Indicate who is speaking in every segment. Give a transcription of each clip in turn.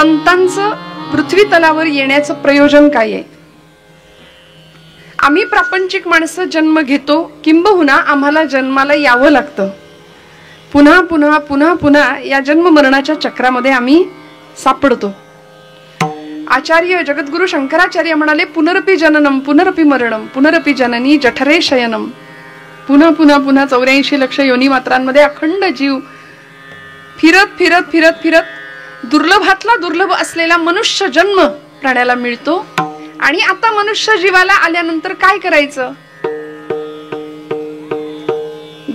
Speaker 1: संतांचं पृथ्वी तलावर येण्याचं प्रयोजन काय आहे? आम्ही प्रापंचिक माणसं जन्म घेतो, किंबहुना आम्हाला जन्माला यावं लागतं. पुन्हा पुन्हा पुन्हा पुन्हा या जन्म मरणाच्या चक्रामध्ये आम्ही सापडतो. आचार्य जगद्गुरु शंकराचार्य म्हणाले, पुनरपि जननम पुनरपि मरणम पुनरपि जननी जठरे शयनम. पुन्हा पुन्हा पुन्हा 84 लक्ष योनी मात्रांमध्ये अखंड जीव फिरत फिरत फिरत फिरत दुर्लभातला दुर्लभ असलेला मनुष्य जन्म प्राण्याला मिळतो. आणि आता मनुष्य जीवाला आल्यानंतर काय करायचं?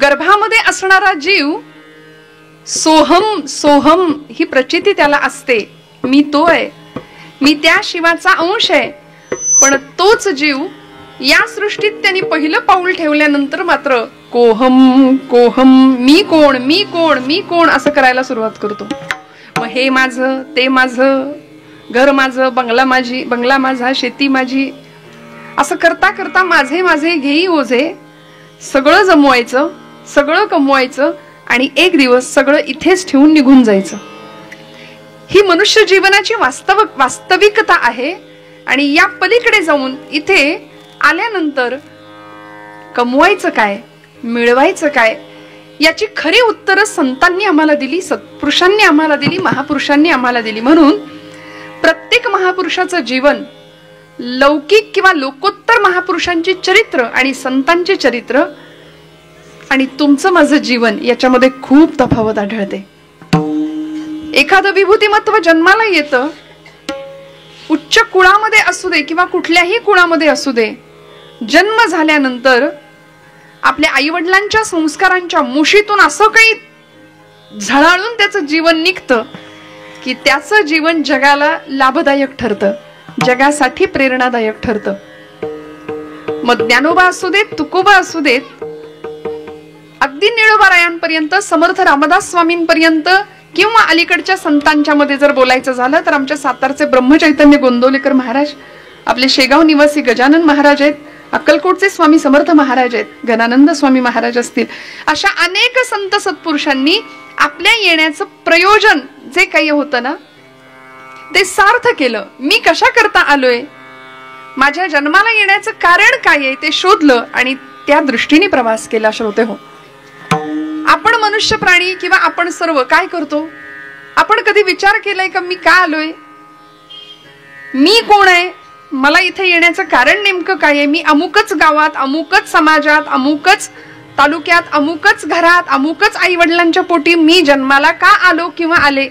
Speaker 1: गर्भामध्ये असणारा जीव सोहम सोहम ही प्रचिती त्याला असते. मी तो आहे, मी त्या शिवाचा अंश आहे. पण तोच जीव या सृष्टीत त्यांनी पहिलं पाऊल ठेवल्यानंतर मात्र कोहम कोहम, मी कोण मी कोण मी कोण असं करायला सुरुवात करतो. मग हे माझं, ते माझं, घर माझं, बंगला माझा, शेती माझी, असं करता करता माझे माझे घेई ओझे, सगळं जमवायचं, सगळं कमवायचं आणि एक दिवस सगळं इथेच ठेवून निघून जायचं. ही मनुष्य जीवनाची वास्तविकता आहे. आणि या पलीकडे जाऊन इथे आल्यानंतर कमवायचं काय, मिळवायचं काय, याची खरी उत्तरं संतांनी आम्हाला दिली, सत्पुरुषांनी आम्हाला दिली, महापुरुषांनी आम्हाला दिली. म्हणून प्रत्येक महापुरुषाचं जीवन, लौकिक किंवा लोकोत्तर महापुरुषांची चरित्र आणि संतांचे चरित्र आणि तुमचं माझं जीवन याच्यामध्ये खूप तफावत आढळते. एखादं विभूतिमत्व जन्माला येतं, उच्च कुळामध्ये असू दे किंवा कुठल्याही कुळामध्ये असू दे, जन्म झाल्यानंतर आपल्या आईवडिलांच्या संस्कारांच्या मुशीतून असं काही झळाळून त्याचं जीवन निघतं की त्याचं जीवन जगाला लाभदायक ठरतं, जगासाठी प्रेरणादायक ठरतं. मग ज्ञानोबा असू देत, तुकोबा असू देत, अगदी निळोबारायांपर्यंत, समर्थ रामदास स्वामींपर्यंत किंवा अलीकडच्या संतांच्या मध्ये जर बोलायचं झालं तर आमच्या सातारचे ब्रह्मचैतन्य गोंदवलेकर महाराज, आपले शेगाव निवासी गजानन महाराज आहेत, अक्कलकोटचे स्वामी समर्थ महाराज आहेत, गणानंद स्वामी महाराज असतील, अशा अनेक संत सत्पुरुषांनी आपल्या येण्याचं प्रयोजन जे काही होतं ना ते सार्थ केलं. मी कशा करता आलोय, माझ्या जन्माला येण्याचं कारण काय आहे ते शोधलं आणि त्या दृष्टीने प्रवास केला. श्रोते हो, आपण मनुष्य प्राणी किंवा आपण सर्व काय करतो? आपण कधी विचार केलाय का मी का आलोय, मी कोण आहे, मला इथे येण्याचं कारण नेमकं काय आहे, मी अमुकच गावात, अमुकच समाजात, अमुकच तालुक्यात, अमुकच घरात, अमुकच आई वडिलांच्या पोटी मी जन्माला का आलो किंवा आले,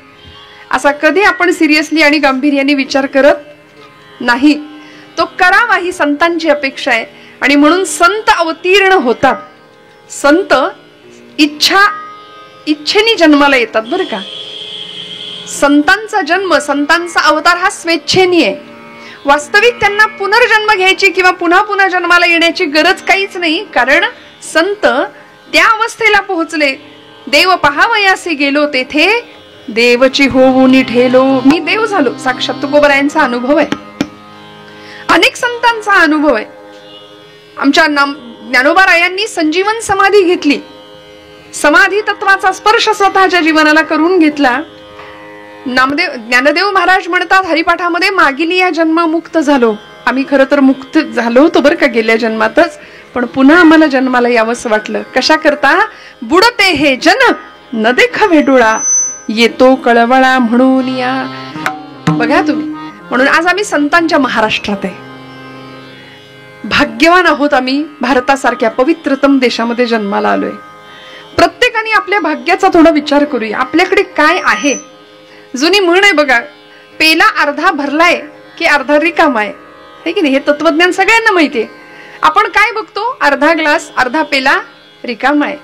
Speaker 1: असा कधी आपण सिरियसली आणि गांभीर्याने विचार करत नाही. तो करावा ही संतांची अपेक्षा आहे. आणि म्हणून संत अवतीर्ण होतात. संत इच्छेने जन्माला येतात बरं का. संतांचा जन्म, संतांचा अवतार हा स्वेच्छेने आहे. वास्तविक त्यांना पुनर्जन्म घ्यायची किंवा पुन्हा पुन्हा जन्माला येण्याची गरज काहीच नाही. कारण संत त्या अवस्थेला पोहोचले, देव पहावयासी गेलो तेथे देवची होऊनी ठेलो, मी देव झालो. साक्षात तुकोबरायांचा अनुभव आहे, अनेक संतांचा अनुभव आहे. आमच्या ज्ञानोबारायांनी संजीवन समाधी घेतली, समाधी तत्वाचा स्पर्श स्वतःच्या जीवनाला करून घेतला. ज्ञानदेव महाराज म्हणतात हरिपाठामध्ये, मागील या जन्म मुक्त झालो. आम्ही खरं तर मुक्त झालो होतो बरं का गेल्या जन्मातच, पण पुन्हा आम्हाला जन्माला यावंसं वाटलं. कशा करता? बुडते हे जन न देखावे डोळा, येतो कळवळा म्हणून या. बघा तुम्ही, म्हणून आज आम्ही संतांच्या महाराष्ट्रात आहे. भाग्यवान आहोत आम्ही, भारतासारख्या पवित्रतम देशामध्ये जन्माला आलोय. प्रत्येकाने आपल्या भाग्याचा थोडा विचार करूया. आपल्याकडे काय आहे? जुनी म्हण आहे बघा, पेला अर्धा भरलाय की अर्धा रिकामा आहे, है की नाही? हे तत्वज्ञान सगळ्यांना माहितीये. आपण काय बघतो? अर्धा ग्लास, अर्धा पेला रिकामा आहे.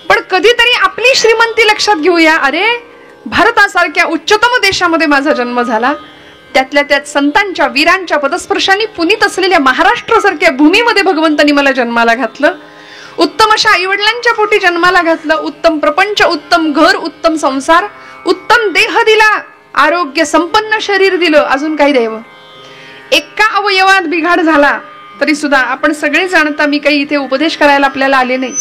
Speaker 1: पण कधीतरी आपली श्रीमंती लक्षात घेऊया. अरे, भारतासारख्या उच्चतम देशामध्ये माझा जन्म झाला, त्यातल्या त्यात संतांच्या वीरांच्या पदस्पर्शांनी पुनीत असलेल्या महाराष्ट्रासारख्या भूमीमध्ये भगवंतांनी मला जन्माला घातलं. उत्तम अशा आईवडिलांच्या पोटी जन्माला घातलं. उत्तम प्रपंच, उत्तम घर, उत्तम संसार, उत्तम देह दिला, आरोग्य संपन्न शरीर दिलं. अजून काही द्यावं? एका अवयवात बिघाड झाला तरी सुद्धा आपण सगळे जाणता, मी काही इथे उपदेश करायला आपल्याला आले नाही,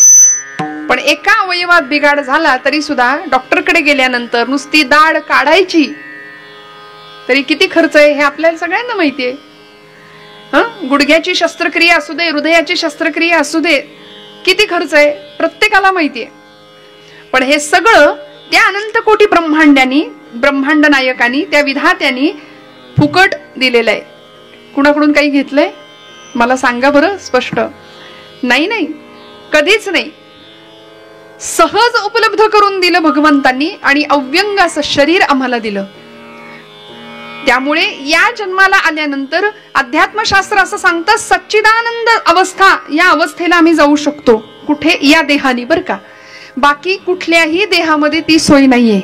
Speaker 1: पण एका अवयवात बिघाड झाला तरी सुद्धा डॉक्टरकडे गेल्यानंतर नुसती दाढ काढायची तरी किती खर्च आहे हे आपल्याला सगळ्यांना माहिती आहे. गुडघ्याची शस्त्रक्रिया असू दे, हृदयाची शस्त्रक्रिया असू दे, किती खर्च आहे प्रत्येकाला माहिती आहे. पण हे सगळं त्या अनंत कोटी ब्रह्मांड नायकांनी, त्या विधात्यांनी फुकट दिलेलं आहे. कुणाकडून काही घेतलंय मला सांगा बरं स्पष्ट. नाही, कधीच नाही. सहज उपलब्ध करून दिलं भगवंतांनी आणि अव्यंग असं शरीर आम्हाला दिलं. त्यामुळे या जन्माला आल्यानंतर अध्यात्मशास्त्र असं सांगतं सच्चिदानंद अवस्था, या अवस्थेला आम्ही जाऊ शकतो. कुठे? या देहानी, बर का. बाकी कुठल्याही देहामध्ये ती सोय नाहीये.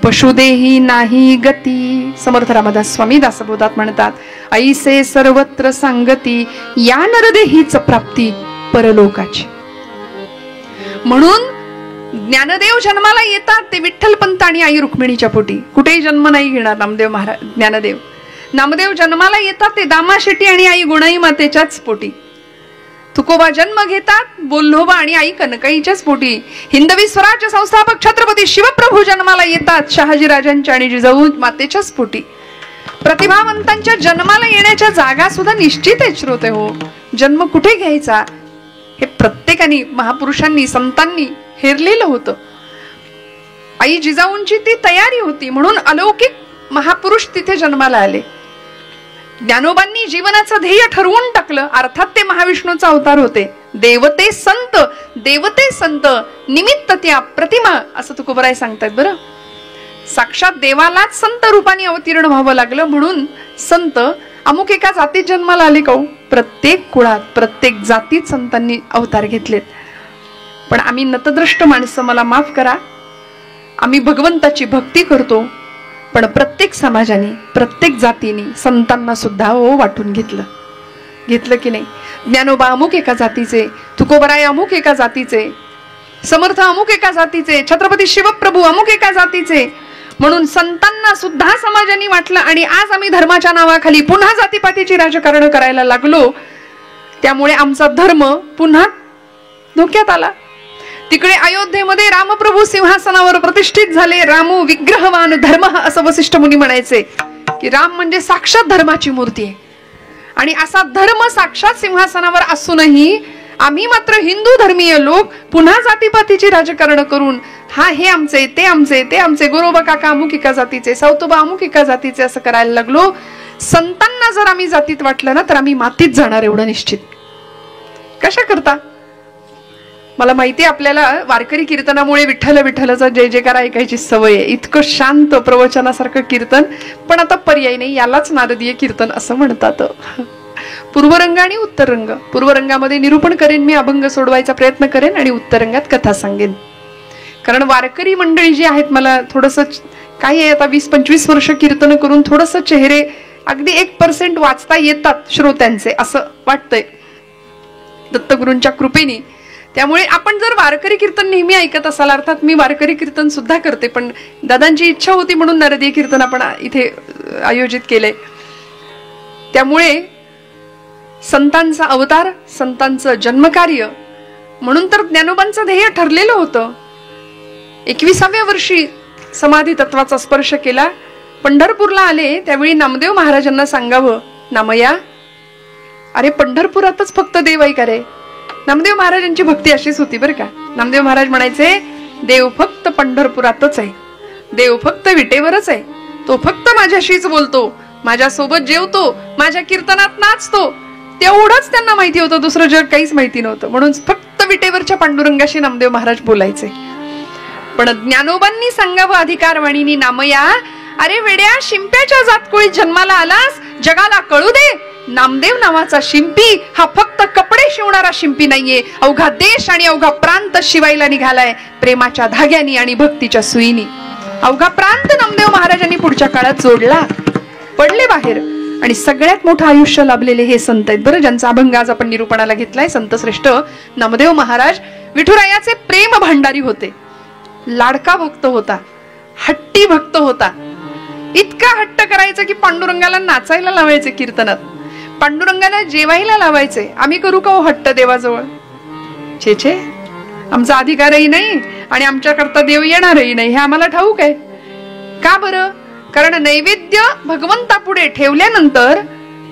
Speaker 1: पशुदेही नाही गती, समर्थ रामदास स्वामी दासबोधात म्हणतात, ऐसे सर्वत्र सांगती या नरदेहीच प्राप्ती परलोकाची. म्हणून ज्ञानदेव जन्माला येतात ते विठ्ठलपंत आणि आई रुक्मिणीच्या पोटी. कुठेही जन्म नाही घेणार नामदेव महाराज. नामदेव जन्माला येतात ते दामा शेट्टी आणि आई गुणाई मातेच्याच पोटी. तुकोबा जन्म घेतात बोल्होबा आणि आई कनकाईच्याच पोटी. हिंदवी स्वराज्य संस्थापक छत्रपती शिवप्रभू जन्माला येतात शहाजी राजांच्या आणि जिजाऊ मातेच्याच पोटी. प्रतिभावंतांच्या जन्माला येण्याच्या जागा सुद्धा निश्चित आहेत श्रोते हो. जन्म कुठे घ्यायचा हे प्रत्येकाने, महापुरुषांनी, संतांनी हेरलेलं होतं. आई जिजाऊंची ती तयारी होती म्हणून अलौकिक महापुरुष तिथे जन्माला आले. ज्ञानोबांनी जीवनाचं ध्येय ठरवून टाकलं. अर्थात ते महाविष्णूचा अवतार होते. देवते संत निमित्त त्या प्रतिमा, असं तुकोबराय सांगतात बरं. साक्षात देवालाच संत रूपाने अवतीर्ण व्हावं लागलं म्हणून संत अमुक एका जातीत जन्माला आले का? प्रत्येक कुळात, प्रत्येक जातीत संतांनी अवतार घेतलेत. पण आम्ही नतद्रष्ट माणसं, मला माफ करा, आम्ही भगवंताची भक्ती करतो पण प्रत्येक समाजाने, प्रत्येक जातीने संतांना सुद्धा वाटून घेतलं की नाही. ज्ञानोबा अमुक एका जातीचे, तुकोबराय अमुक एका जातीचे, समर्थ अमुक एका जातीचे, छत्रपती शिवप्रभू अमुक एका जातीचे, म्हणून संतांना सुद्धा समाजाने वाटलं. आणि आज आम्ही धर्माच्या नावाखाली पुन्हा जातीपातीची राजकारण करायला लागलो. त्यामुळे आमचा धर्म पुन्हा धोक्यात आला. तिकडे अयोध्येमध्ये रामप्रभू सिंहासनावर प्रतिष्ठित झाले. रामो विग्रहवान धर्म, असं वसिष्ठ मुनी म्हणायचे की राम म्हणजे साक्षात धर्माची मूर्ती आहे. आणि असा धर्म साक्षात सिंहासनावर असूनही आम्ही मात्र हिंदू धर्मीय लोक पुन्हा जातीपातीची राजकारण करून हे आमचे, ते आमचे, ते आमचे, गोरोबा काका अमुक एका जातीचे, सावतोबा अमुक एका जातीचे, असं करायला लागलो. संतांना जर आम्ही जातीत वाटलं ना तर आम्ही मातीत जाणार एवढं निश्चित. कशा करता? मला माहिती आहे आपल्याला वारकरी कीर्तनामुळे विठ्ठल विठ्ठलाचा जय जयकार ऐकायची सवय आहे. इतकं शांत प्रवचनासारखं कीर्तन, पण आता पर्याय नाही, यालाच नारदीय कीर्तन असं म्हणतात. पूर्वरंग आणि उत्तर रंग. पूर्वरंगामध्ये निरूपण करेन मी, अभंग सोडवायचा प्रयत्न करेन आणि उत्तर रंगात कथा सांगेन. कारण वारकरी मंडळी जी आहेत, मला थोडंसं काय आहे, आता 20-25 वर्ष कीर्तन करून थोडंसं चेहरे अगदी 1% वाचता येतात श्रोत्यांचे, असं वाटतंय दत्तगुरूंच्या कृपेने. त्यामुळे आपण जर वारकरी कीर्तन नेहमी ऐकत असाल, अर्थात मी वारकरी कीर्तन सुद्धा करते, पण दादांची इच्छा होती म्हणून नारदीय कीर्तन आपण इथे आयोजित केलंय. त्यामुळे संतांचा अवतार, संतांचं जन्मकार्य, म्हणून तर ज्ञानोबांचं ध्येय ठरलेलं होतं. 21व्या वर्षी समाधी तत्वाचा स्पर्श केला. पंढरपूरला आले त्यावेळी नामदेव महाराजांना सांगावं, नामया, अरे पंढरपुरातच फक्त देव आहे का रे? नामदेव महाराजांची भक्ती अशीच होती बरं का. नामदेव महाराज म्हणायचे, देव फक्त पंढरपुरातच आहे, देव फक्त विटेवरच आहे, तो फक्त माझ्याशीच बोलतो, माझ्यासोबत जेवतो, माझ्या कीर्तनात नाचतो. तेवढंच त्यांना माहिती होतं, दुसरं जग काहीच माहिती नव्हतं. म्हणून फक्त विटेवरच्या पांडुरंगाशी नामदेव महाराज बोलायचे. पण ज्ञानोबांनी सांगावं अधिकारवाणीनी, नामया, अरे वेड्या, शिंप्याच्या जातकुळीत जन्माला आलास, जगाला कळू दे, नामदेव नावाचा शिंपी हा फक्त कपडे शिवणारा शिंपी नाहीये, अवघा देश आणि अवघा प्रांत शिवायला निघालाय प्रेमाच्या धाग्यानी आणि भक्तीच्या सुईनी. अवघा प्रांत नामदेव महाराजांनी पुढच्या काळात जोडला, पडले बाहेर. आणि सगळ्यात मोठं आयुष्य लाभलेले हे संत आहेत बरं, ज्यांचा अभंग आज आपण निरूपणाला घेतलाय. संत श्रेष्ठ नामदेव महाराज विठुरायाचे प्रेम भांडारी होते, लाडका भक्त होता, हट्टी भक्त होता. इतका हट्ट करायचं की पांडुरंगाला नाचायला लावायचे कीर्तनात, पांडुरंगाला जेवायला लावायचे. आम्ही करू का हो हट्ट देवाजवळ? छे, आमचा अधिकारही नाही आणि आमच्याकरता देव येणारही नाही, हे आम्हाला ठाऊक आहे. का बरं? कारण नैवेद्य भगवंतापुढे ठेवल्यानंतर,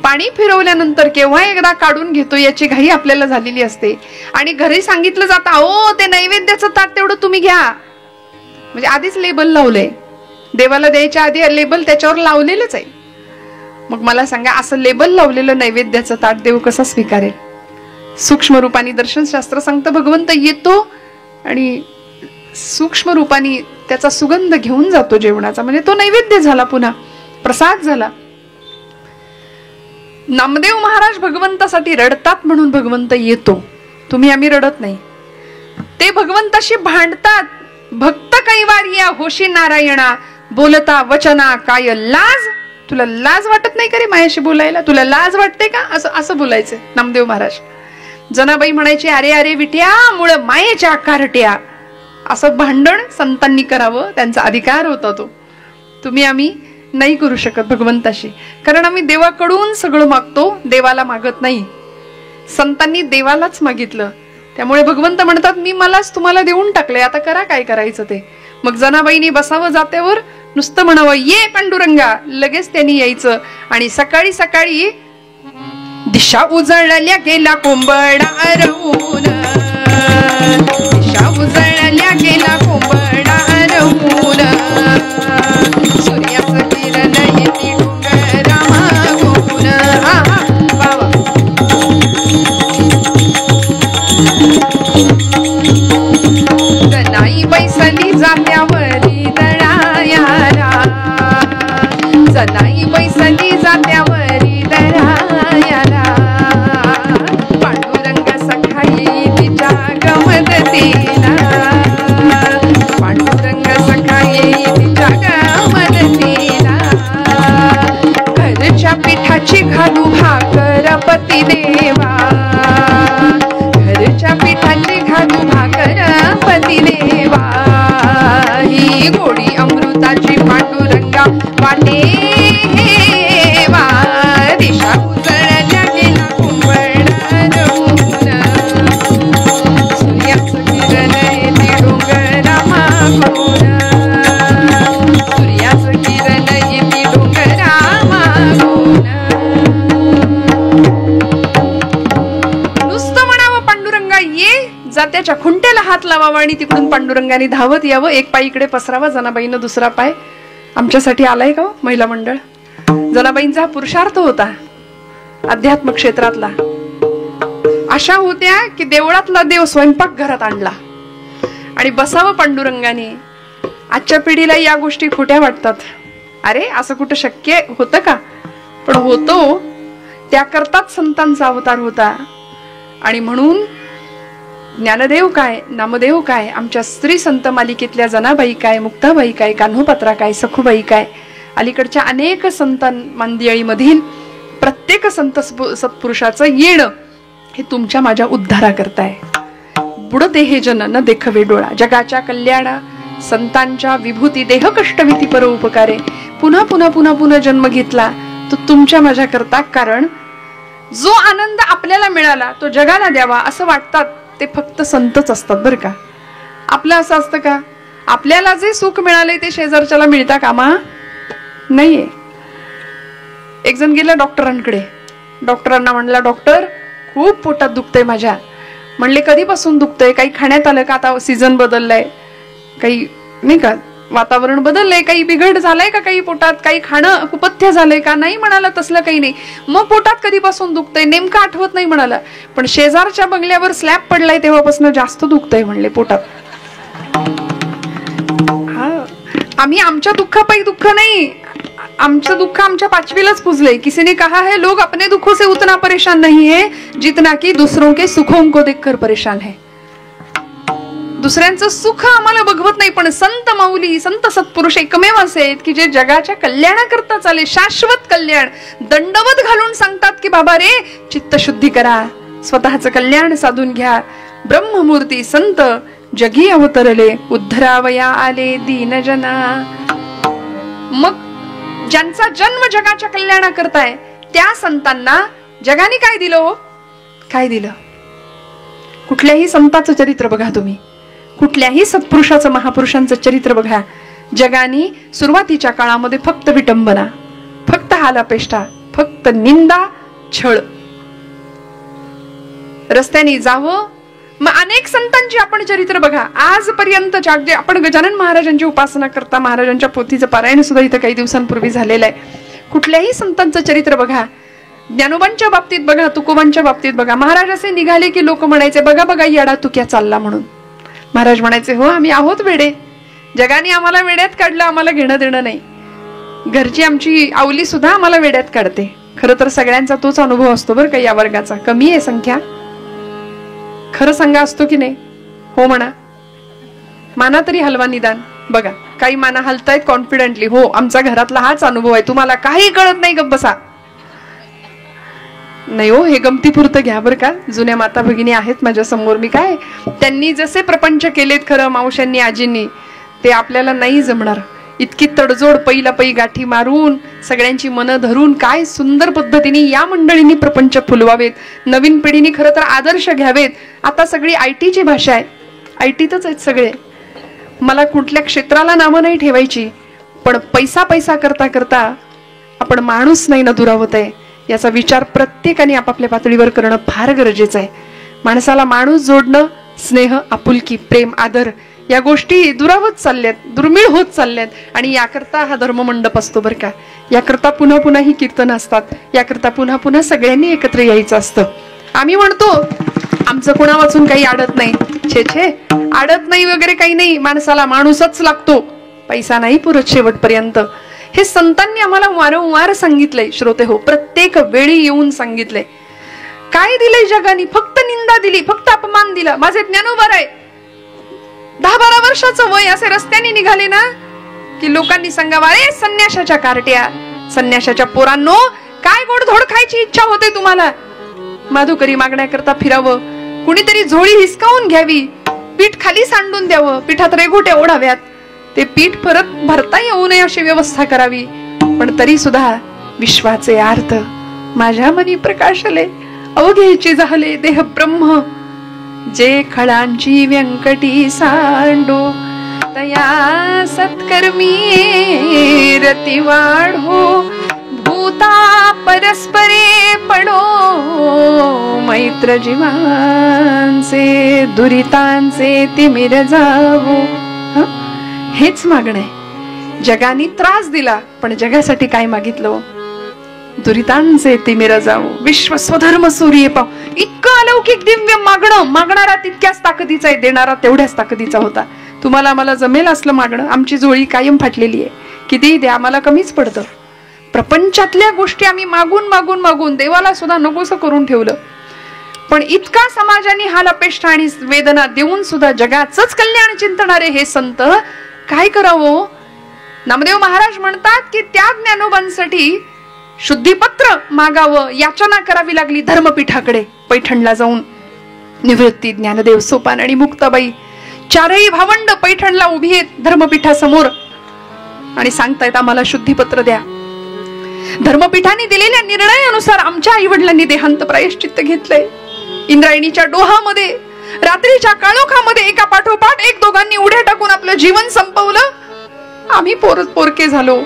Speaker 1: पाणी फिरवल्यानंतर केव्हा एकदा काढून घेतो याची घाई आपल्याला झालेली असते. आणि घरी सांगितलं जातं, ओ ते नैवेद्याचं ताट तेवढं तुम्ही घ्या. म्हणजे आधीच लेबल लावलंय, देवाला द्यायच्या आधी लेबल त्याच्यावर लावलेलंच आहे. मग मला सांगा, असं लेबल लावलेलं नैवेद्याचं ताट देव कसा स्वीकारेल? सूक्ष्म रूपाने दर्शनशास्त्र सांगतं, भगवंत येतो आणि सूक्ष्म रूपाने त्याचा सुगंध घेऊन जातो जेवणाचा. म्हणजे तो नैवेद्य झाला, पुन्हा प्रसाद झाला. नामदेव महाराज भगवंतासाठी रडतात म्हणून भगवंत येतो. तुम्ही आम्ही रडत नाही. ते भगवंताशी भांडतात. भक्त कैवार्या होशी नारायणा, बोलता वचना काय लाज. तुला लाज वाटत नाही का रे मायाशी बोलायला? तुला लाज वाटते का? असं बोलायचं नामदेव महाराज. जनाबाई म्हणायची, अरे अरे विट्या, मुळ मायेच्या कारट्या. असं भांडण संतांनी करावं, त्यांचा अधिकार होता तो. तुम्ही आम्ही नाही करू शकत भगवंताशी, कारण आम्ही देवाकडून सगळं मागतो, देवाला मागत नाही. संतांनी देवालाच मागितलं, त्यामुळे भगवंत म्हणतात, मी मलाच तुम्हाला देऊन टाकले, आता करा काय करायचं ते. मग जनाबाईंनी बसावं जात्यावर, नुसतं म्हणावं, ये पांडुरंगा, लगेच त्यांनी यायचं. आणि सकाळी सकाळी दिशा उजळल्या गेला कोंबडा रवून, दिशा उजळल्या गेला कोंबडा रवून, सूर्याचं किरण येते डोंगरा मागून. बाबा जनाई बैसली जात्यावरी दळायाला, जनाई बैसली जात्यावरी दळायाला, पांडुरंग सखाई तिच्या गमदतीला, पांडुरंग सखाई तिच्या गमदतीला. घरच्या पिठाची घालू भाकर पती देवा, घरच्या पिठाची घालू भाकर पती देवा, ही गोडी अमृताची पांडुरंगा वाटे वा. दिशा उजळल्या गेला कोंबडा रवून, सूर्याचं किरण येते डोंगरा मागून, सूर्याचं किरण येते डोंगरा मागून. नुसतं म्हणावं, पांडुरंगा ये, जात्याच्या खुंट्याला हात लावावा आणि तिकडून पांडुरंगाने धावत यावं. एक पाय इकडे पसरावा, जनाबाईनं दुसरा पाय. आमच्यासाठी आलाय का महिला मंडळ? जनाबाईंचा पुरुषार्थ होता अध्यात्म क्षेत्रातला. अशा होत्या की देवळातला देव स्वयंपाक घरात आणला आणि बसावं पांडुरंगाने. आजच्या पिढीला या गोष्टी खोट्या वाटतात. अरे असं कुठं शक्य होतं का? पण होतो. त्याकरताच संतांचा अवतार होता. आणि म्हणून ज्ञानदेव काय, नामदेव काय, आमच्या स्त्री संत मालिकेतल्या जनाबाई काय, मुक्ताबाई काय, कान्होपत्रा काय, सखुबाई काय, अलीकडच्या अनेक संत मंडळीमधील प्रत्येक संत सत्पुरुषाचं येणं हे तुमच्या माझ्या उद्धारा करताय. बुडते हे जन न देखवे डोळा, जगाच्या कल्याणा संतांच्या विभूती देह कष्टविती पर उपकारे. पुन्हा पुन्हा पुन्हा पुन्हा जन्म घेतला तो तुमच्या माझ्या करता. कारण जो आनंद आपल्याला मिळाला तो जगाला द्यावा असं वाटतात ते फक्त संतच असतात बरं का. आपलं असं असतं का? आपल्याला जे सुख मिळाले ते शेजारच्याला मिळता कामा नाहीये. एक जण गेला डॉक्टरांकडे. डॉक्टरांना म्हणला, डॉक्टर खूप पोटात दुखतंय माझ्या. म्हणले कधीपासून दुखतंय? काही खाण्यात आलं का? आता सीझन बदललाय, काही नाही का, वातावरण बदललंय, काही बिघड झालाय का, काही पोटात काही खाणं कुपथ्य झालंय का? नाही म्हणाला, तसलं काही नाही. मग पोटात कधीपासून दुखतंय? नेमकं आठवत नाही म्हणाला. पण शेजारच्या बंगल्यावर स्लॅब पडलाय तेव्हापासून जास्त दुखतंय म्हणले पोटात. आम्ही आमच्या दुःखापायी दुःख नाही, आमचं दुःख आमच्या पाचवीलाच पुजलंय. किसी ने कहा है लोग अपने दुखों से उतना परेशान नहीं है जितना कि दूसरों के सुखों को देखकर परेशान है. दुसऱ्यांचं सुख आम्हाला बघवत नाही, पण संत माऊली, संत सत्पुरुष एकमेव असे आहेत की जे जगाच्या कल्याणाकरता चाले, शाश्वत कल्याण दंडवत घालून सांगतात की बाबा रे चित्त शुद्धी करा, स्वतःचं कल्याण साधून घ्या. ब्रह्ममूर्ती संत जगी अवतरले, उद्धरावया आले दीनजना. मग ज्यांचा जन्म जगाच्या कल्याणा करताय त्या संतांना जगाने काय दिलं? काय दिलं? कुठल्याही संताचं चरित्र बघा तुम्ही, कुठल्याही सत्पुरुषाचं, महापुरुषांचं चरित्र बघा. जगाने सुरुवातीच्या काळामध्ये फक्त विटंबना, फक्त हालापेष्टा, फक्त निंदा, छळ. रस्त्याने जावं. मग अनेक संतांची आपण चरित्र बघा आजपर्यंत. जे आपण गजानन महाराजांची उपासना करता, महाराजांच्या पोथीचं पारायण सुद्धा इथं काही दिवसांपूर्वी झालेलं आहे. कुठल्याही संतांचं चरित्र बघा, ज्ञानोबांच्या बाबतीत बघा, तुकोबांच्या बाबतीत बघा. महाराज असे निघाले की लोक म्हणायचे बघा बघा येडा तुक्या चालला म्हणून. महाराज म्हणायचे हो आम्ही आहोत वेडे, जगाने आम्हाला वेड्यात काढलं, आम्हाला घेणं देणं नाही. घरची आमची आवली सुद्धा आम्हाला वेड्यात काढते. खरं तर सगळ्यांचा तोच अनुभव असतो बरं का या वर्गाचा. कमी आहे संख्या, खरं सांगा असतो की नाही? हो म्हणा, माना तरी हलवा निदान. बघा काही माना हलतायत कॉन्फिडेंटली. हो आमचा घरातला हाच अनुभव आहे, तुम्हाला काही कळत नाही गप्प बसा. नाही हो, हे गमतीपुरतं घ्या बरं का. जुन्या माता भगिनी आहेत माझ्या समोर. मी काय त्यांनी जसे प्रपंच केलेत खरं मावशांनी आजींनी, ते आपल्याला नाही जमणार. इतकी तडजोड पैला पै गाठी मारून सगळ्यांची मनं धरून काय सुंदर पद्धतीने या मंडळींनी प्रपंच फुलवावेत. नवीन पिढीने खरं तर आदर्श घ्यावेत. आता सगळी आयटीची भाषा आहे, आयटीतच आहेत सगळे. मला कुठल्या क्षेत्राला नावं नाही ठेवायची, पण पैसा पैसा करता करता आपण माणूस नाही ना दुरावत आहे याचा विचार प्रत्येकाने आपापल्या पातळीवर करणं फार गरजेचं आहे. माणसाला माणूस जोडणं, स्नेह, आपुलकी, प्रेम, आदर या गोष्टी दुरावत चालल्यात, दुर्मिळ होत चालल्यात. आणि याकरता हा धर्ममंडप असतो बरं का. याकरता पुन्हा पुन्हा ही कीर्तन असतात, याकरता पुन्हा पुन्हा सगळ्यांनी एकत्र यायचं असतं. आम्ही म्हणतो आमचं कोणा वाचून काही आडत नाही. छे छे, आडत नाही वगैरे काही नाही. माणसाला माणूसच लागतो, पैसा नाही पुरत शेवटपर्यंत. हे संतांनी आम्हाला वारंवार सांगितलंय श्रोते हो, प्रत्येक वेळी येऊन सांगितलंय. काय दिलंय जगाने? फक्त निंदा दिली, फक्त अपमान दिला. माझे ज्ञानोबा आहे 10-12 वर्षाचं वय, असे रस्त्याने निघाले ना की लोकांनी सांगावं अरे संन्याशाच्या कार्ट्या, संन्याशाच्या पोरांनो काय गोडधोड खायची इच्छा होते तुम्हाला? माधुकरी मागण्याकरता फिरावं, कुणीतरी झोळी हिसकावून घ्यावी, पीठ खाली सांडून द्यावं, पिठात रेघोट्या ओढाव्यात, ते पीठ परत भरता येऊ नये अशी व्यवस्था करावी. पण तरी सुद्धा विश्वाचे आर्त माझ्या मनी प्रकाशले, अवघेची झाले देह ब्रह्म, जे खळांची व्यंकटी सांडो, तया सत्कर्मी रती वाढो, भूता परस्परे पडो, मैत्र जीवांचे दुरितांचे तिमिर जावो. हेच मागणं आहे. जगाने त्रास दिला पण जगासाठी काय मागितलं? दुरितांचे तिमिर जावो, विश्व स्वधर्म सूर्य पाव. इतकं अलौकिक दिव्य मागणं. मागणारा तितक्याच ताकदीचा आहे, देणारा तेवढ्याच ताकदीचा होता. तुम्हाला मला जमेल असलं मागणं. आमची जोळी कायम फाटलेली आहे, कितीही द्या आम्हाला कमीच पडतं. प्रपंचातल्या गोष्टी आम्ही मागून मागून मागून देवाला सुद्धा नकोसं करून ठेवलं. पण इतका समाजाने हाल अपेष्टा आणि वेदना देऊन सुद्धा जगाचंच कल्याण चिंतणारे हे संत काय करावं? नामदेव महाराज म्हणतात की त्या ज्ञानोबांसाठी शुद्धीपत्र मागावं, याचना करावी लागली धर्मपीठाकडे. पैठणला जाऊन निवृत्ती, ज्ञानदेव, सोपान आणि मुक्ताबाई चारही भावंड पैठणला उभी आहेत धर्मपीठासमोर आणि सांगतायत आम्हाला शुद्धीपत्र द्या. धर्मपीठाने दिलेल्या निर्णयानुसार आमच्या आई वडिलांनी देहांत प्रायश्चित्त घेतलंय. इंद्रायणीच्या डोहामध्ये रात्रीच्या काळोखामध्ये एका पाठोपाठ एक दोघांनी उड्या टाकून आपलं जीवन संपवलं. आम्ही पोरके झालो.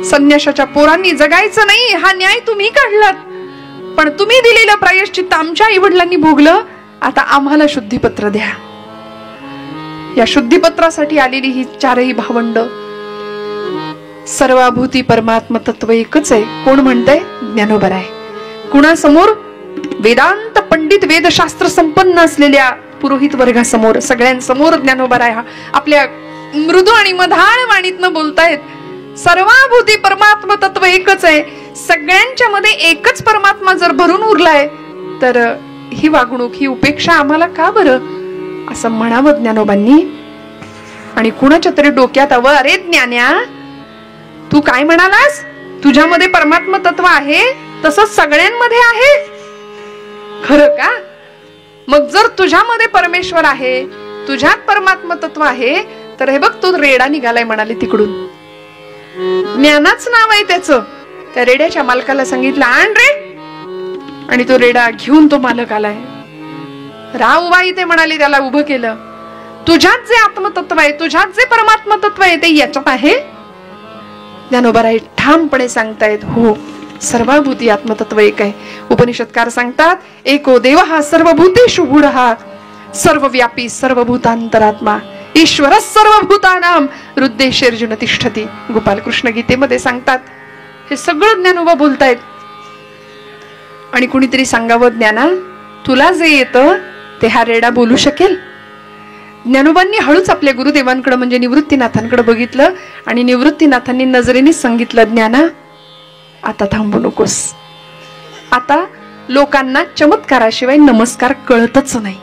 Speaker 1: संन्याशाच्या पोरांनी जगायचं नाही हा न्याय तुम्ही काढलात, पण तुम्ही दिलेलं प्रायश्चित्त आमच्या आई वडिलांनी भोगलं. आता आम्हाला शुद्धीपत्र द्या. या शुद्धीपत्रासाठी आलेली ही चारही भावंड. सर्वाभूती परमात्म तत्व एकच आहे. कोण म्हणतंय? ज्ञानोबा आहे. कुणासमोर? वेदांत पंडित, वेदशास्त्र संपन्न असलेल्या पुरोहित वर्गासमोर, सगळ्यांसमोर ज्ञानोबा आहे. आपल्या मृदू आणि मधाळ वाणीतनं बोलतायत सर्वाभूती परमात्मा तत्व एकच आहे. सगळ्यांच्या मध्ये एकच परमात्मा जर भरून उरलाय तर ही वागणूक, ही उपेक्षा आम्हाला का बरं? असं म्हणावं ज्ञानोबांनी. आणि कुणाच्या तरी डोक्यात हवं, अरे ज्ञान्या तू काय म्हणालास? तुझ्यामध्ये परमात्मा तत्व आहे तसंच सगळ्यांमध्ये आहे. खरं का? मग जर तुझ्यामध्ये परमेश्वर आहे, तुझ्यात परमात्मा तत्व आहे, तर हे बघ तो रेडा निघालाय म्हणाले तिकडून. ज्ञानाच नाव आहे त्याचं. त्या रेड्याच्या मालकाला सांगितलं आण रे, आणि तो रेडा घेऊन तो मालक आलाय. राव उभा इथे म्हणाले, त्याला उभं केलं. तुझ्यात जे आत्मतत्व आहे, तुझ्यात जे परमात्मा तत्व आहे ते याच्यात आहे. ज्ञानोबाराय ठामपणे सांगतायत, हो सर्वभूती आत्मतत्व एक आहे. उपनिषदकार सांगतात, एको देवः सर्वभूतेषु गूढः सर्वव्यापी सर्वभूतांतरात्मा ईश्वर सर्वभूतानां हृदयेषु तिष्ठति. गोपालकृष्ण गीतेमध्ये सांगतात. हे सगळं ज्ञानोबा बोलतायत. आणि कुणीतरी सांगावं, ज्ञाना तुला जे येतं ते हा रेडा बोलू शकेल? ज्ञानोबांनी हळूच आपल्या गुरुदेवांकडे म्हणजे निवृत्तीनाथांकडे बघितलं आणि निवृत्तीनाथांनी नजरेने सांगितलं, ज्ञाना आता थांबू नकोस. आता लोकांना चमत्काराशिवाय नमस्कार कळतच नाही.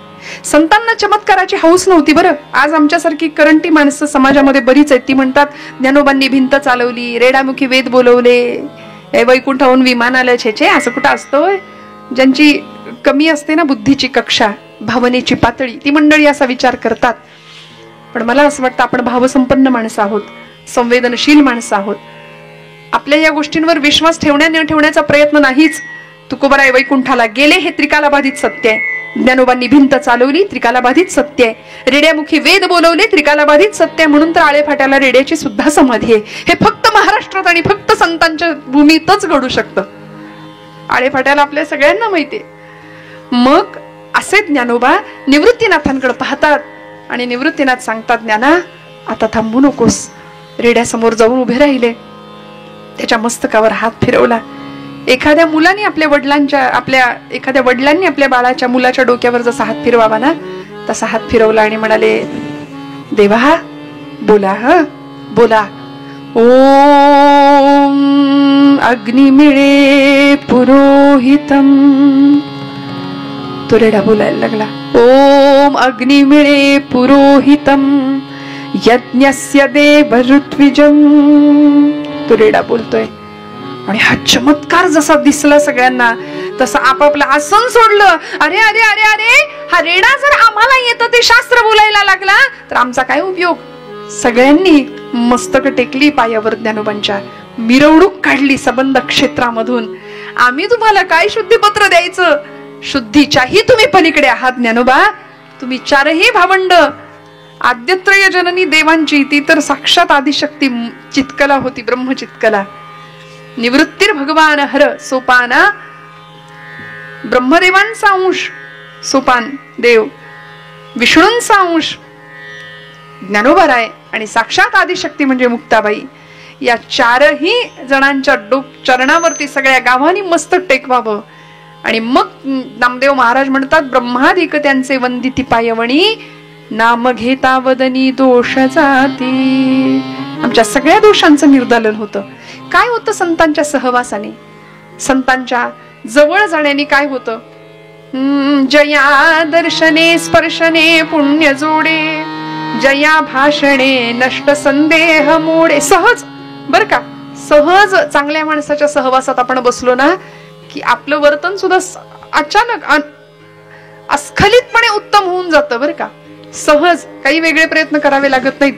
Speaker 1: संतांना चमत्काराची हौस नव्हती बरं. आज आमच्यासारखी करंटी माणसं समाजामध्ये बरीच आहेत. ती म्हणतात ज्ञानोबांनी भिंत चालवली, रेडामुखी वेद बोलवले, वैकुंठाहून विमान आलं. छेचे असं कुठं असतं? ज्यांची कमी असते ना बुद्धीची कक्षा, भावनेची पातळी, ती मंडळी असा विचार करतात. पण मला असं वाटतं आपण भावसंपन्न माणसं आहोत, संवेदनशील माणसं आहोत. आपल्या या गोष्टींवर विश्वास ठेवण्या न ठेवण्याचा प्रयत्न नाहीच. तुकोबाराय वैकुंठाला गेले हे त्रिकालाबाधित सत्य आहे. ज्ञानोबांनी भिंत चालवली, त्रिकालाबाधित सत्य आहे. रेड्यामुखी वेद बोलवले, त्रिकालाबाधित सत्य आहे. म्हणून तर आळेफाट्याला रेड्याची सुद्धा समाधी आहे. हे फक्त महाराष्ट्रात आणि फक्त संतांच्या भूमीतच घडू शकतं. आळेफाट्याला आपल्या सगळ्यांना माहितीये. मग असे ज्ञानोबा निवृत्तीनाथांकडे पाहतात आणि निवृत्तीनाथ सांगतात, ज्ञाना आता थांबू नकोस. रेड्यासमोर जाऊन उभे राहिले, त्याच्या मस्तकावर हात फिरवला. एखाद्या मुलाने आपल्या वडिलांनी आपल्या बाळाच्या मुलाच्या डोक्यावर जसा हात फिरवावा ना तसा हात फिरवला आणि म्हणाले, देवा बोला, बोला. ओम अग्निमिळे पुरोहितम. तो रेडा बोलायला लागला, ओम अग्निमिळे पुरोहितम यज्ञस्य देव ऋत्विजम. तो रेडा बोलतोय आणि हा चमत्कार जसा दिसला सगळ्यांना तसं आपापलं आसन सोडलं. अरे अरे अरे अरे, हा रेडा जर आम्हाला येतं ते शास्त्र बोलायला लागला तर आमचा काय उपयोग? सगळ्यांनी मस्तक टेकली पायावर ज्ञानोबांच्या, मिरवणूक काढली संबंध क्षेत्रामधून. आम्ही तुम्हाला काय शुद्धीपत्र द्यायचं? शुद्धीच्याही तुम्ही पलीकडे आहात ज्ञानोबा. तुम्ही चारही भावंड, आद्यत्रय जननी देवांची, ती तर साक्षात आदिशक्ती चित्कला होती, ब्रह्मचित्कला. निवृत्तीर भगवान हर सोपाना, ब्रह्मदेवांचा अंश सोपान देव, विष्णूंचा अंश ज्ञानोबाराय आणि साक्षात आदिशक्ती म्हणजे मुक्ताबाई. या चारही जणांच्या चरणावरती सगळ्या गावांनी मस्तक टेकवावं. आणि मग नामदेव महाराज म्हणतात, ब्रह्मादिक त्यांचे वंदिती पायवणी, नाम घेता वदनी दोष जाती. आमच्या सगळ्या दोषांचं निर्दालन होतं. काय होतं संतांच्या सहवासाने, संतांच्या जवळ जाण्याने काय होतं? जया दर्शने स्पर्शने पुण्य जोडे, जया भाषणे नष्ट संदेह मोडे. सहज बर का, सहज चांगल्या माणसाच्या सहवासात आपण बसलो ना की आपलं वर्तन सुद्धा अचानक अस्खलितपणे उत्तम होऊन जातं बर का. सहज, काही वेगळे प्रयत्न करावे लागत नाहीत.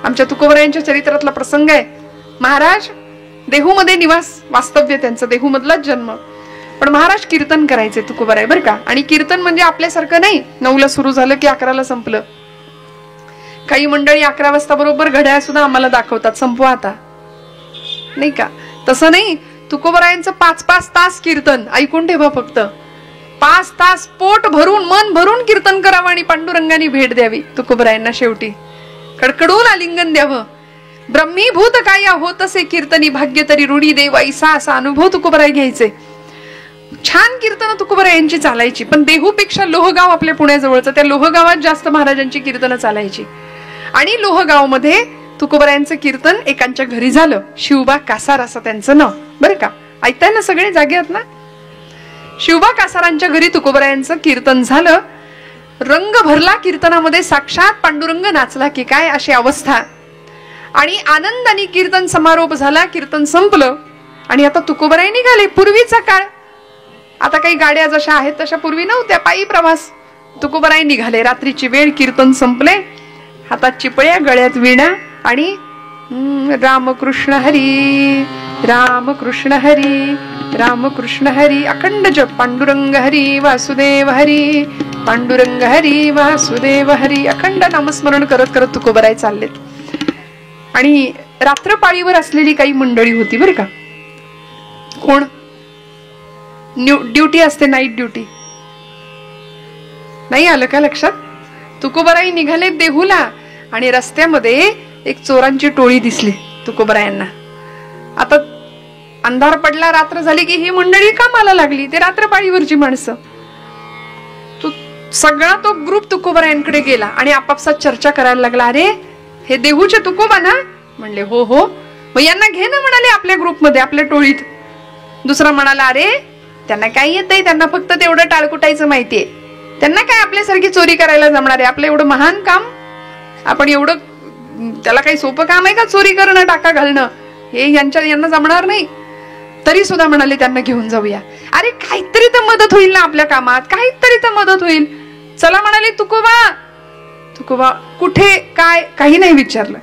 Speaker 1: आमच्या तुकोबरायांच्या चरित्रातला प्रसंग आहे. महाराज देहूमध्ये निवास, वास्तव्य त्यांचं देहूमधलाच जन्म. पण महाराज कीर्तन करायचे तुकोबराय बर का. आणि कीर्तन म्हणजे आपल्यासारखं नाही 9ला सुरू झालं की 11ला संपलं. काही मंडळी 11 वाजता बरोबर घड्याळ सुद्धा आम्हाला दाखवतात, संपवा आता, नाही का? तसं नाही. तुकोबरायांचं 5-5 तास कीर्तन. ऐकून ठेवा फक्त, 5 तास पोट भरून मन भरून कीर्तन करावं आणि पांडुरंगाने भेट द्यावी तुकोबरायांना. शेवटी कडकडून आलिंगन द्यावं. ब्रह्मीभूत काय होतसे कीर्तनी, भाग्य तरी रूढी देव ऐसा, असा अनुभव तुकोबराय घ्यायचे. छान कीर्तन तुकोबरायांची चालायची. पण देहूपेक्षा लोहगाव आपल्या पुण्याजवळचं, त्या लोहगावात जास्त महाराजांची कीर्तनं चालायची. आणि लोहगाव मध्ये तुकोबरायांचं कीर्तन एकांच्या घरी झालं. शिवबा कासार असं त्यांचं नाव बरं का. ऐकताय ना सगळे, जागे आहेत ना? शिवबा कासारांच्या घरी तुकोबरायांचं कीर्तन झालं. रंग भरला कीर्तनामध्ये, साक्षात पांडुरंग नाचला की काय अशी अवस्था. आणि आनंदाने कीर्तन समारोप झाला, कीर्तन संपलं. आणि आता तुकोबराय निघाले. पूर्वीचा काळ, आता काही गाड्या जशा आहेत तशा पूर्वी नव्हत्या, पायी प्रवास. तुकोबराय निघाले. रात्रीची वेळ, कीर्तन संपले, हातात चिपळ्या, गळ्यात वीणा आणि रामकृष्ण हरी रामकृष्ण हरी रामकृष्ण हरी, अखंड जप. पांडुरंग हरी वासुदेव हरी पांडुरंग हरी वासुदेव हरी अखंड नामस्मरण करत करत तुकोबराय चाललेत. आणि रात्रपाळीवर असलेली काही मंडळी होती बरं का. कोण ड्युटी असते, नाईट ड्युटी. नाही आलं का लक्षात? तुकोबराई निघाले देहूला आणि रस्त्यामध्ये एक चोरांची टोळी दिसली तुकोबरायांना. आता अंधार पडला, रात्र झाली की ही मंडळी कामाला लागली. ते रात्रपाळीवरची माणसं. सगळा तो ग्रुप तुकोबरायांकडे गेला आणि आपापसात चर्चा करायला लागला. अरे हे देहूचे तुकोबा ना? म्हणले हो हो. मग यांना घे ना म्हणाले आपल्या ग्रुपमध्ये, आपल्या टोळीत. दुसरा म्हणाला अरे त्यांना काय येतंय, त्यांना फक्त तेवढं टाळकुटायचं माहितीये, त्यांना काय आपल्यासारखी चोरी करायला जमणार आहे? आपलं एवढं महान काम, आपण एवढं, त्याला काही सोपं काम आहे का चोरी करणं, टाका घालणं? हे यांना जमणार नाही. तरी सुद्धा म्हणाले त्यांना घेऊन जाऊया. अरे काहीतरी तर मदत होईल ना आपल्या कामात, काहीतरी तर मदत होईल. चला म्हणाले तुकोबा. तुकोबा कुठे काय काही नाही विचारलं.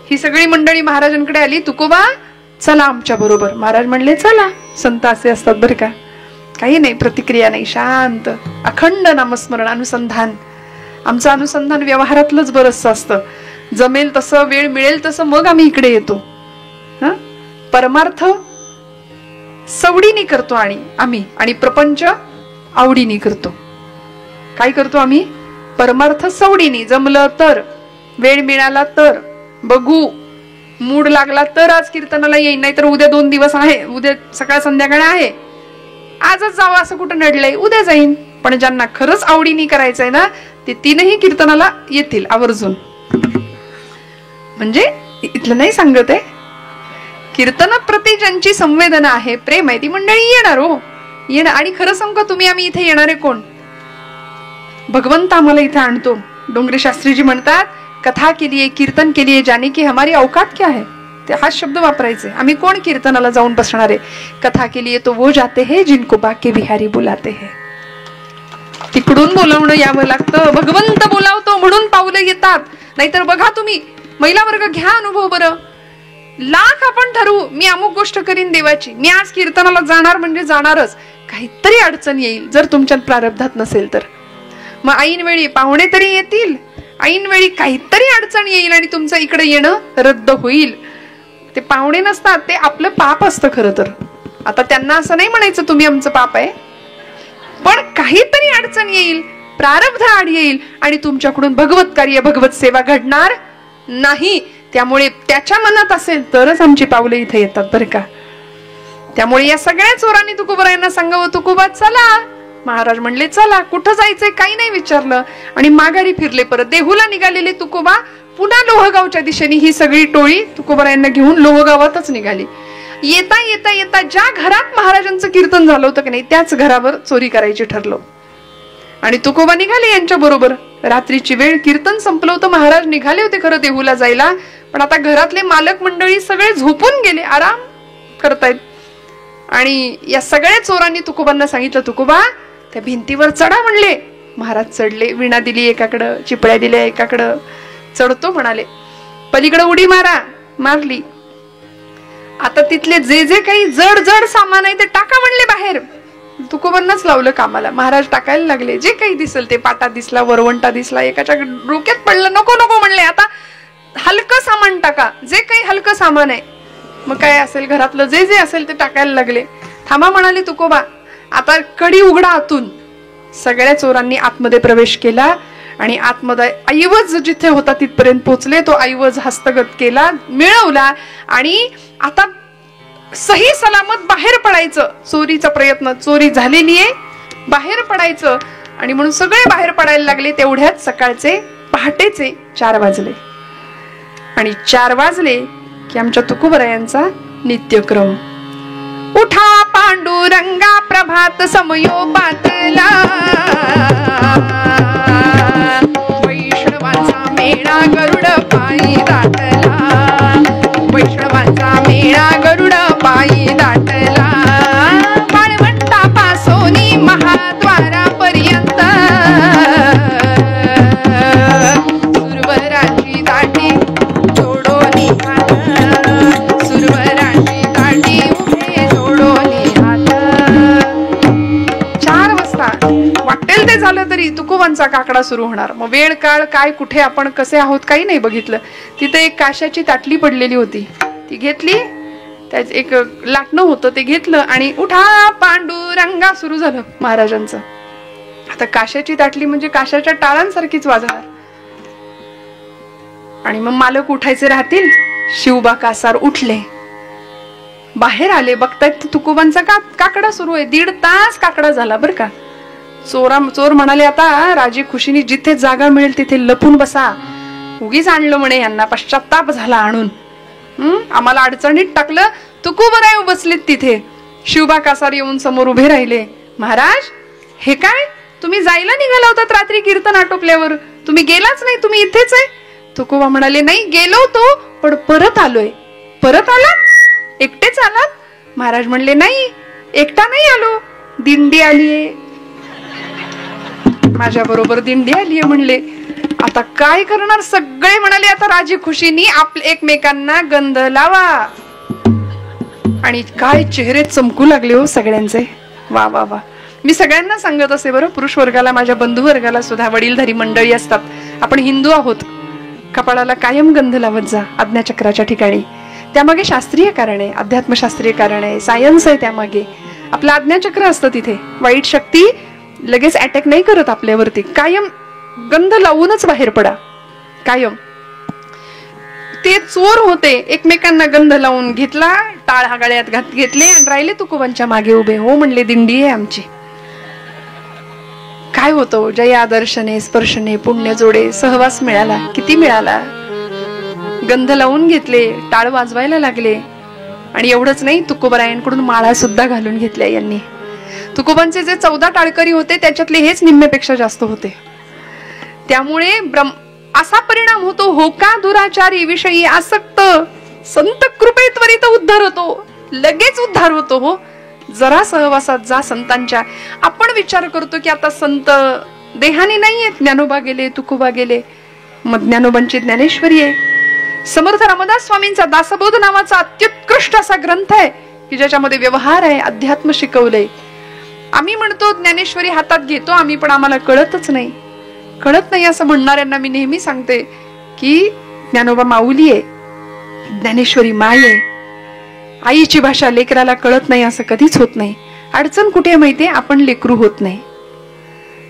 Speaker 1: ही सगळी मंडळी महाराजांकडे आली. तुकोबा चला आमच्या बरोबर. महाराज म्हणले चला. संत असे असतात बरं का, काही नाही, प्रतिक्रिया नाही, शांत अखंड नामस्मरण अनुसंधान. आमचं अनुसंधान व्यवहारातलंच बरंच असतं. जमेल तसं, वेळ मिळेल तसं मग आम्ही इकडे येतो. परमार्थ सवडीने करतो आणि प्रपंच आवडीने करतो. काय करतो आम्ही? परमार्थ सवडीने, जमलं तर, वेळ मिळाला तर, बघू, मूड लागला तर आज कीर्तनाला येईन, नाहीतर उद्या 2 दिवस आहे, उद्या सकाळ संध्याकाळ आहे, आजच जावं असं कुठं नडलंय, उद्या जाईन. पण ज्यांना खरंच आवडीने करायचंय ना ते 3ही कीर्तनाला येतील आवर्जून. म्हणजे इथलं नाही सांगत आहे, कीर्तनाप्रती ज्यांची संवेदना आहे, प्रेम आहे, ती मंडळी येणार हो, येणार. आणि खरं सांगू का, तुम्ही आम्ही इथे येणारे कोण? भगवंत आम्हाला इथे आणतो. डोंगरे शास्त्रीजी म्हणतात, कथा के लिए, कीर्तन के लिए जाने की हमारी औकात क्या है. ते हा शब्द वापरायचे. आम्ही कोण कीर्तनाला जाऊन बसणार आहे? कथा के लिए तो वो जाते हैं जिनको बाके बिहारी बुलाते हैं. तिकडून बोलावणं यावं लागतं. भगवंत बोलावतो म्हणून पावलं येतात. नाहीतर बघा तुम्ही, महिला वर्ग घ्या अनुभव बरं. लाख आपण ठरवू, मी अमुक गोष्ट करीन देवाची, मी आज कीर्तनाला जाणार म्हणजे जाणारच, काहीतरी अडचण येईल जर तुमच्यात प्रारब्धात नसेल तर. मग ऐन वेळी पाहुणे तरी येतील, ऐन वेळी काहीतरी अडचण येईल आणि तुमचं इकडे येणं रद्द होईल. ते पाहुणे नसतात, ते आपलं पाप असतं खरं तर. आता त्यांना असं नाही म्हणायचं तुम्ही आमचं पाप आहे, पण काहीतरी अडचण येईल, प्रारब्ध आड येईल आणि तुमच्याकडून भगवत कार्य, भगवत सेवा घडणार नाही. त्यामुळे त्याच्या मनात असेल तरच आमची पावले इथे येतात बरं का. त्यामुळे या सगळ्या चोरांनी तुकोबरायांना सांगावं, तुकोबा चला. महाराज म्हणले चला. कुठं जायचंय काही नाही विचारलं आणि माघारी फिरले. परत देहूला निघालेले तुकोबा पुन्हा लोहगावच्या दिशेने ही सगळी टोळी तुकोबरायांना घेऊन लोहगावातच निघाली. येता येता येता ज्या घरात महाराजांचं कीर्तन झालं होतं की नाही, त्याच घरावर चोरी करायची ठरलो आणि तुकोबा निघाले यांच्या बरोबर. रात्रीची वेळ, कीर्तन संपलं होतं, महाराज निघाले होते खरं देहूला जायला, पण आता घरातले मालक मंडळी सगळे झोपून गेले, आराम करतायत. आणि या सगळ्या चोरांनी तुकोबांना सांगितलं, तुकोबा त्या भिंतीवर चढा म्हणले. महाराज चढले. विणा दिली एकाकडं, चिपळ्या दिल्या एकाकडं. चढतो म्हणाले. पलीकडे उडी मारा. मारली. आता तिथले जे जे काही जड जड सामान आहे ते टाका म्हणले बाहेर. तुकोबांनाच लावलं कामाला. महाराज टाकायला लागले. जे काही दिसल ते, पाटा दिसला, वरवंटा दिसला, एकाच्या डोक्यात पडलं, नको नको म्हणले, आता हलकं सामान टाका, जे काही हलकं सामान आहे. मग काय असेल घरातलं, जे जे असेल ते टाकायला लागले. थांबा म्हणाले तुकोबा. आता कडी उघडा आतून. सगळ्या चोरांनी आतमध्ये प्रवेश केला आणि आतमध्ये ऐवज जिथे होता तिथपर्यंत पोहोचले. तो ऐवज हस्तगत केला, मिळवला आणि आता सही सलामत बाहेर पडायचं. चोरीचा प्रयत्न, चोरी झालेली आहे, बाहेर पडायचं. आणि म्हणून सगळे बाहेर पडायला लागले. तेवढ्यात सकाळचे पहाटेचे 4 वाजले. आणि 4 वाजले की आमच्या तुकोबरायांचा नित्यक्रम. उठा पांडुरंगा प्रभात समयोपातला, वैष्णवांचा मेळा गरुड पायी दाटला, वैष्णवांचा मेळा गरुड पायी दाटला, वाळवंटापासोनी महाद्वारापर्यंत सुरवराची दाटी जोडोनी हात, सुरवराची दाटी उभे जोडोनी हात. 4 वाजता वाटेल ते झालं आलं तरी तुकोबांचा काकडा सुरू होणार. मग वेळ काळ काय कुठे आपण कसे आहोत काही नाही बघितलं. तिथे एक काशाची ताटली पडलेली होती, ती घेतली, त्याच एक लाटणं होतं ते घेतलं आणि उठा पांडुरंगा सुरू झालं महाराजांचं. आता काशाची ताटली म्हणजे काशाच्या टाळांसारखीच वाजणार. आणि मग मालक उठायचे राहतील. शिवबा कासार उठले, बाहेर आले, बघतायत तुकोबांचा काकडा सुरू आहे. 1.5 तास काकडा झाला बरं का. चोर म्हणाले, आता राजी खुशीने जिथे जागा मिळेल तिथे लपून बसा, उगीच आणलं म्हणे यांना, पश्चाताप झाला आणून, आम्हाला अडचणीत टाकलं. तुकोबराय बसलेत तिथे. शिवबा कासार येऊन समोर उभे राहिले. महाराज हे काय, तुम्ही जायला निघाला होतात रात्री कीर्तन आटोपल्यावर, तुम्ही गेलाच नाही, तुम्ही इथेच आहे. तुकोबा म्हणाले, नाही गेलो होतो पण परत आलोय. परत आलात? एकटेच आलात? महाराज म्हणले, नाही एकटा नाही आलो, दिंडी आलीये, माझ्या बरोबर दिंडी आलीये म्हणले. आता काय करणार, सगळे म्हणाले आता राजी खुशीनी आपल्या एकमेकांना गंध लावा. आणि काय चेहरे चमकू लागले हो सगळ्यांचे. वा वा वा. मी सगळ्यांना सांगत असे बरं, पुरुष वर्गाला, माझ्या बंधू वर्गाला सुद्धा, वडीलधारी मंडळी असतात, आपण हिंदू आहोत, कपाळाला कायम गंध लावत जा आज्ञाचक्राच्या ठिकाणी. त्यामागे शास्त्रीय कारण आहे, अध्यात्मशास्त्रीय कारण आहे, सायन्स आहे त्यामागे. आपलं आज्ञाचक्र असतं तिथे, वाईट शक्ती लगेच अटॅक नाही करत आपल्यावरती. कायम गंध लावूनच बाहेर पडा, कायम. ते चोर होते, एकमेकांना गंध लावून घेतला, टाळ हा गळ्यात घेतले आणि राहिले तुकोबांच्या मागे उभे. हो म्हणले, दिंडी आहे आमची. काय होतं, जया दर्शने स्पर्शने पुण्य जोडे, सहवास मिळाला, किती मिळाला. गंध लावून घेतले, टाळ वाजवायला लागले. आणि एवढंच नाही, तुकोबरायांकडून माळा सुद्धा घालून घेतल्या यांनी. तुकोबांचे जे 14 टाळकरी होते त्याच्यातले हेच निम्म्यापेक्षा जास्त होते. त्यामुळे असा परिणाम होतो, होका दुराचारी विषयी आसक्त संत कृपे त्वरित उद्धार होतो, लगेच उद्धार होतो. हो, जरा सहवासात जा संतांच्या. आपण विचार करतो की आता संत देहाने नाहीये, ज्ञानोबा गेले, तुकोबा गेले, मग ज्ञानोबांची ज्ञानेश्वरी आहे. समर्थ रामदास स्वामींचा दासबोध नावाचा अत्युत्कृष्ट असा ग्रंथ आहे की ज्याच्यामध्ये व्यवहार आहे, अध्यात्म शिकवलंय. आम्ही म्हणतो ज्ञानेश्वरी हातात घेतो आम्ही, पण आम्हाला कळतच नाही. कळत नाही असं म्हणणाऱ्यांना मी नेहमी सांगते की ज्ञानोबा माऊली आहे, ज्ञानेश्वरी माय आहे. आईची भाषा लेकराला कळत नाही असं कधीच होत नाही. अडचण कुठे माहितीये, आपण लेकरू होत नाही.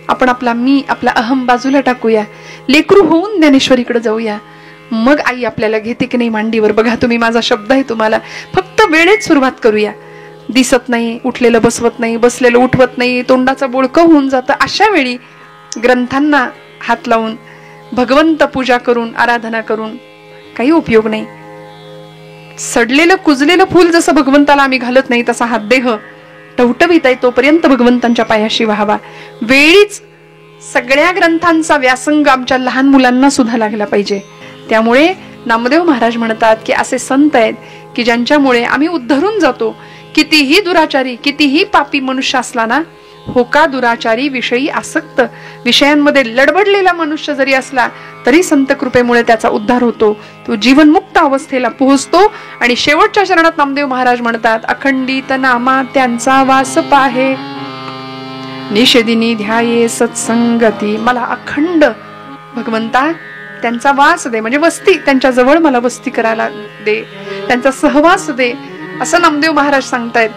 Speaker 1: आपण आपला मी, आपला अहम बाजूला टाकूया, लेकरू होऊन ज्ञानेश्वरीकडे जाऊया. मग आई आपल्याला घेते की नाही मांडीवर. बघा तुम्ही, माझा शब्द आहे तुम्हाला, फक्त वेळेत सुरुवात करूया. दिसत नाही, उठलेलं बसवत नाही, बसलेलं उठवत नाही, तोंडाचं बोळकं होऊन जातं. अशा वेळी ग्रंथांना हात लावून भगवंत पूजा करून आराधना करून काही उपयोग नाही. सडलेलं कुजलेलं फूल जसं भगवंताला आम्ही घालत नाही, तसा हा देह टवटवीत आहे तोपर्यंत भगवंतांच्या पायाशी व्हावा. वेळीच सगळ्या ग्रंथांचा व्यासंग आमच्या लहान मुलांना सुद्धा लागला पाहिजे. त्यामुळे नामदेव महाराज म्हणतात की असे संत आहेत की ज्यांच्यामुळे आम्ही उद्धरून जातो. कितीही दुराचारी, कितीही पापी मनुष्य असला ना, होका दुराचारी विषयी आसक्त, विषयांमध्ये लडबडलेला मनुष्य जरी असला तरी संत कृपेमुळे त्याचा उद्धार होतो. तो जीवनमुक्त अवस्थेला पोहोचतो. आणि शेवटच्या चरणात नामदेव महाराज म्हणतात, अखंडित नामा त्यांचा वास पाहे, निषेधिनी ध्याये सत्संगती. मला अखंड भगवंता त्यांचा वास दे, म्हणजे वस्ती, त्यांच्या जवळ मला वस्ती करायला दे, त्यांचा सहवास दे, असं नामदेव महाराज सांगतायत.